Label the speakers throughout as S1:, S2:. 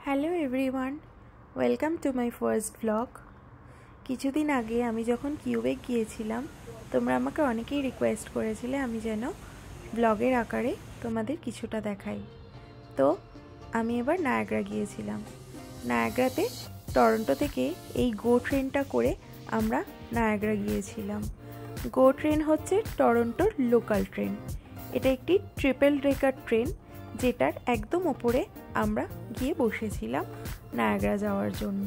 S1: Hello everyone, welcome to my first blog. কিছুদিন আগে আমি যখন কিউবে গিয়েছিলাম, তোমরা আমাকে অনেকেই রিকোয়েস্ট করেছিলে আমি যেন ব্লগের আকারে তোমাদের কিছুটা দেখাই। তো আমি এবার নায়াগ্রা গিয়েছিলাম। নায়াগ্রাতে টরন্টো থেকে এই গো ট্রেনটা করে আমরা নায়াগ্রা গিয়েছিলাম। গো ট্রেন হচ্ছে টরন্টোর লোকাল ট্রেন। এটা একটি ট্রিপল ডেকার ট্রেন, যেটার একদম ওপরে আমরা গিয়ে বসেছিলাম নায়াগ্রা যাওয়ার জন্য।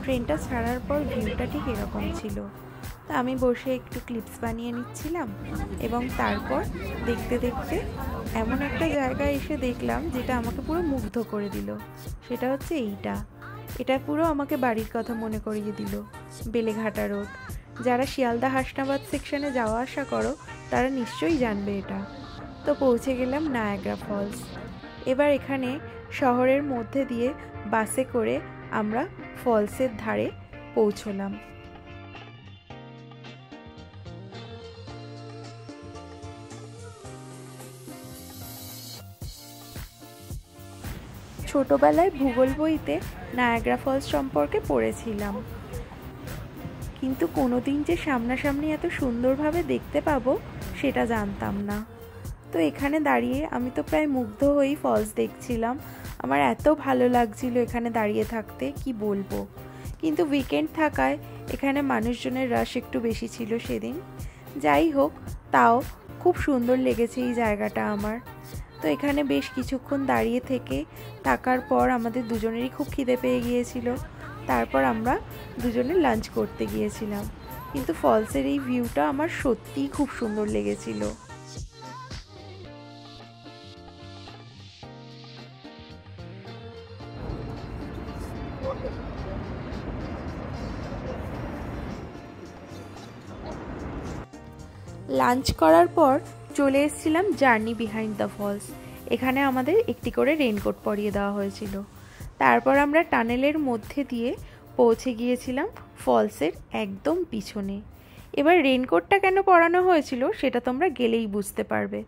S1: ট্রেনটা ছাড়ার পর ভিউটা ঠিক এরকম ছিল। তা আমি বসে একটু ক্লিপস বানিয়ে নিচ্ছিলাম এবং তারপর দেখতে দেখতে এমন একটা জায়গায় এসে দেখলাম যেটা আমাকে পুরো মুগ্ধ করে দিল। সেটা হচ্ছে এটা পুরো আমাকে বাড়ির কথা মনে করিয়ে দিল। বেলেঘাটা রোড। যারা শিয়ালদা হাসনাবাদ সেকশনে যাওয়া আসা করো তারা নিশ্চয়ই জানবে এটা। তো পৌঁছে গেলাম নায়াগ্রা ফলস। এবার এখানে শহরের মধ্যে দিয়ে বাসে করে আমরা ফলসের ধারে পৌঁছলাম। ছোটবেলায় ভূগোল বইতে নায়াগ্রা ফলস সম্পর্কে পড়েছিলাম, কিন্তু কোনোদিন যে সামনাসামনি এত সুন্দরভাবে দেখতে পাবো সেটা জানতাম না। তো এখানে দাঁড়িয়ে আমি তো প্রায় মুগ্ধ হয়েই ফলস দেখছিলাম। আমার এত ভালো লাগছিল এখানে দাঁড়িয়ে থাকতে, কি বলবো। কিন্তু উইকেন্ড থাকায় এখানে মানুষজনের রাশ একটু বেশি ছিল সেদিন। যাই হোক, তাও খুব সুন্দর লেগেছে এই জায়গাটা আমার। তো এখানে বেশ কিছুক্ষণ দাঁড়িয়ে থাকার পর আমাদের দুজনেরই খুব খিদে পেয়ে গিয়েছিল। তারপর আমরা দুজনে লাঞ্চ করতে গিয়েছিলাম। কিন্তু ফলসের এই ভিউটা আমার সত্যিই খুব সুন্দর লেগেছিল। লাঞ্চ করার পর চলে এসেছিলাম জার্নি বিহাইন্ড দ্য ফলস। এখানে আমাদের একটি করে রেইনকোট পরিয়ে দেওয়া হয়েছিল। তারপর আমরা টানেলের মধ্যে দিয়ে পৌঁছে গিয়েছিলাম ফলসের একদম পিছনে। এবার রেইনকোটটা কেন পরানো হয়েছিল সেটা তোমরা গেলেই বুঝতে পারবে।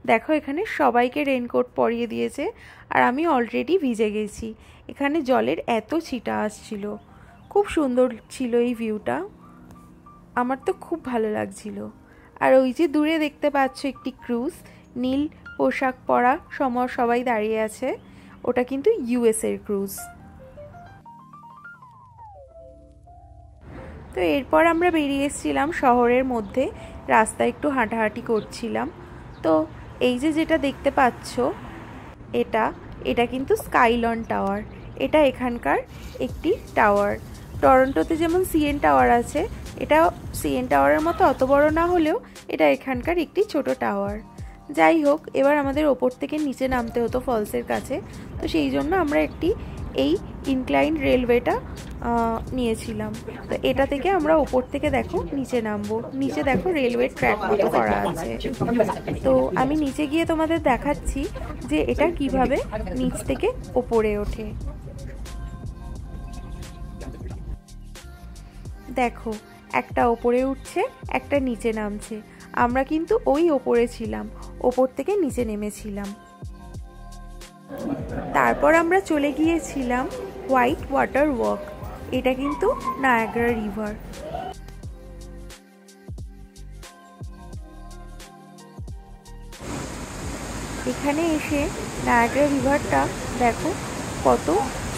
S1: দেখো, এখানে সবাইকে রেইনকোট পরিয়ে দিয়েছে আর আমি অলরেডি ভিজে গেছি। এখানে জলের এত ছিটা আসছিল, খুব সুন্দর ছিল এই ভিউটা। আমার তো খুব ভালো লাগছিল। আর ওই যে দূরে দেখতে পাচ্ছ একটি ক্রুজ, নীল পোশাক পরা সবাই দাঁড়িয়ে আছে, ওটা কিন্তু ইউএস এর ক্রুজ। তো এরপর আমরা বেরিয়ে এসেছিলাম শহরের মধ্যে, রাস্তায় একটু হাঁটাহাঁটি করছিলাম। তো এই যে যেটা দেখতে পাচ্ছ এটা কিন্তু স্কাইলন টাওয়ার। এটা এখানকার একটি টাওয়ার। টরন্টোতে যেমন সিএন টাওয়ার আছে, এটা সিএন টাওয়ারের মতো অত বড় না হলেও এটা এখানকার একটি ছোট টাওয়ার। যাই হোক, এবার আমাদের ওপর থেকে নিচে নামতে হতো ফলসের কাছে। তো সেই জন্য আমরা এই ইনক্লাইন রেলওয়েটা নিয়েছিলাম। তো এটা থেকে আমরা ওপর থেকে দেখো নিচে নামবো। নিচে দেখো রেলওয়ে ট্র্যাক মতো করা আছে। তো আমি নিচে গিয়ে তোমাদের দেখাচ্ছি যে এটা কিভাবে নিচ থেকে ওপরে ওঠে। দেখো, একটা ওপরে উঠছে, একটা নিচে নামছে। আমরা কিন্তু ওই ওপরে ছিলাম, ওপর থেকে নিচে নেমেছিলাম। তারপর আমরা চলে গিয়েছিলাম হোয়াইট ওয়াটার ওয়াক। এটা কিন্তু নায়াগ্রা রিভার। এখানে এসে নায়াগ্রা রিভারটা দেখো কত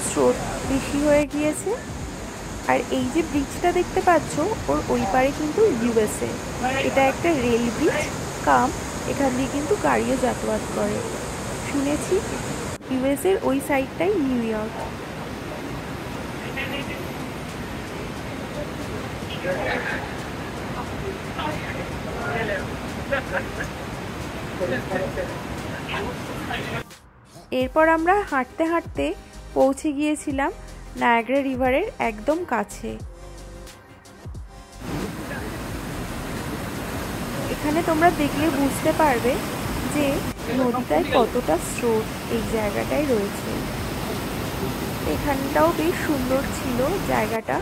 S1: স্রোত বেশি হয়ে গিয়েছে। আর এই যে ব্রিজটা দেখতে পাচ্ছ, ওর ওই পারে কিন্তু ইউএসএ। এটা একটা রেল ব্রিজ কাম, এখান দিয়ে কিন্তু গাড়িও যাতায়াত করে। শুনেছি ইউএসএর ওই সাইডটাই নিউ ইয়র্ক। এরপর আমরা হাঁটতে হাঁটতে পৌঁছে গিয়েছিলাম নায়াগ্রা রিভারের একদম কাছে। এখানে তোমরা দেখলে বুঝতে পারবে যে নদীটায় কতটা স্রোত এই জায়গাটায় রয়েছে। এখানটাও বেশ সুন্দর ছিল জায়গাটা,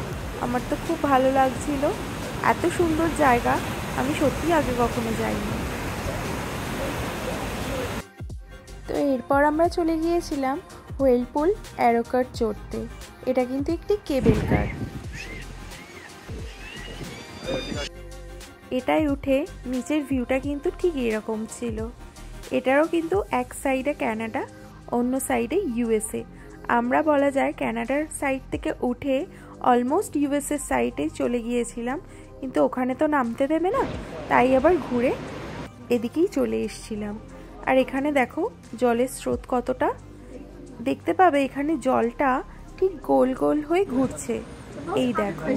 S1: আমার তো খুব ভালো লাগছিল। এত সুন্দর জায়গা আমি সত্যি আগে কখনো যাইনি। তো এরপর আমরা চলে গিয়েছিলাম হুইলপুল অ্যারো কার চড়তে। এটা কিন্তু একটি কেবল কার। এটাই উঠে নিচের ভিউটা কিন্তু ঠিক এরকম ছিল। এটারও কিন্তু এক সাইডে কানাডা, অন্য সাইডে ইউএসএ। আমরা বলা যায় কানাডার সাইড থেকে উঠে অলমোস্ট ইউএসএ সাইডে চলে গিয়েছিলাম, কিন্তু ওখানে তো নামতে দেবে না, তাই আবার ঘুরে এদিকেই চলে এসেছিলাম। আর এখানে দেখো জলের স্রোত কতটা, দেখতে পাবে এখানে জলটা ঠিক গোল গোল হয়ে ঘুরছে। এই দেখো।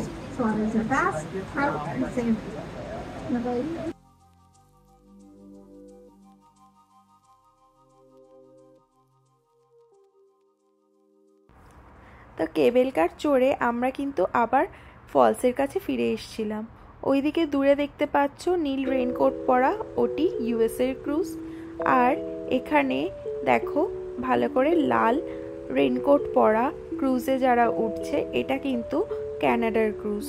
S1: তো কেবল কার চড়ে আমরা কিন্তু আবার ফলসের কাছে ফিরে এসেছিলাম। ওইদিকে দূরে দেখতে পাচ্ছ নীল রেইনকোট পরা, ওটি ইউএসএর ক্রুজ। আর এখানে দেখো ভালো করে লাল রেইনকোট পরা ক্রুজে যারা উঠছে, এটা কিন্তু কানাডার ক্রুজ।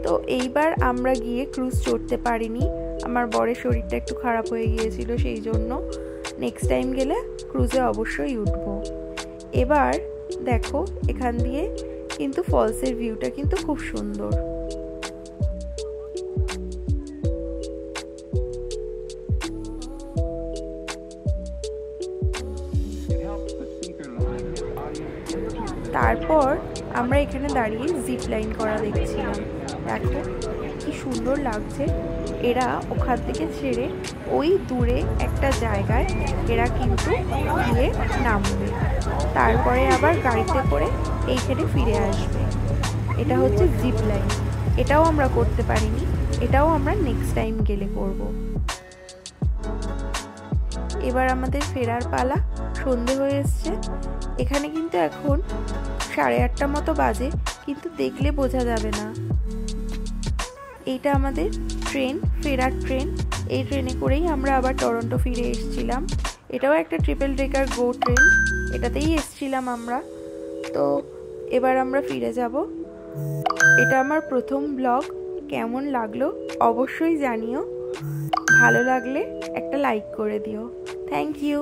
S1: তো এইবার আমরা গিয়ে ক্রুজ চড়তে পারিনি, আমার বরের শরীরটা একটু খারাপ হয়ে গিয়েছিল, সেই জন্য নেক্সট টাইম গেলে ক্রুজে অবশ্যই উঠবো। এবার দেখো এখান দিয়ে কিন্তু ফলসের ভিউটা কিন্তু খুব সুন্দর। তারপর আমরা এখানে দাঁড়িয়ে জিপ লাইন করা দেখছিলাম। দেখো কি সুন্দর লাগছে। এরা ওখান থেকে ছেড়ে ওই দূরে একটা জায়গায় এরা কিন্তু গিয়ে নামবে, তারপরে আবার গাড়িতে করে এইখানে ফিরে আসবে। এটা হচ্ছে জিপ লাইন। এটাও আমরা করতে পারিনি, এটাও আমরা নেক্সট টাইম গেলে করব। এবার আমাদের ফেরার পালা, সন্ধে হয়ে এসছে। এখানে কিন্তু এখন 8:30 মতো বাজে, কিন্তু দেখলে বোঝা যাবে না। এইটা আমাদের ট্রেন, ফেরার ট্রেন। এই ট্রেনে করেই আমরা আবার টরন্টো ফিরে এসেছিলাম। এটাও একটা ট্রিপল ডেকার গো ট্রেন, এটাতেই এসেছিলাম আমরা। তো এবার আমরা ফিরে যাব। এটা আমার প্রথম ব্লগ, কেমন লাগলো অবশ্যই জানিও। ভালো লাগলে একটা লাইক করে দিও। Thank you.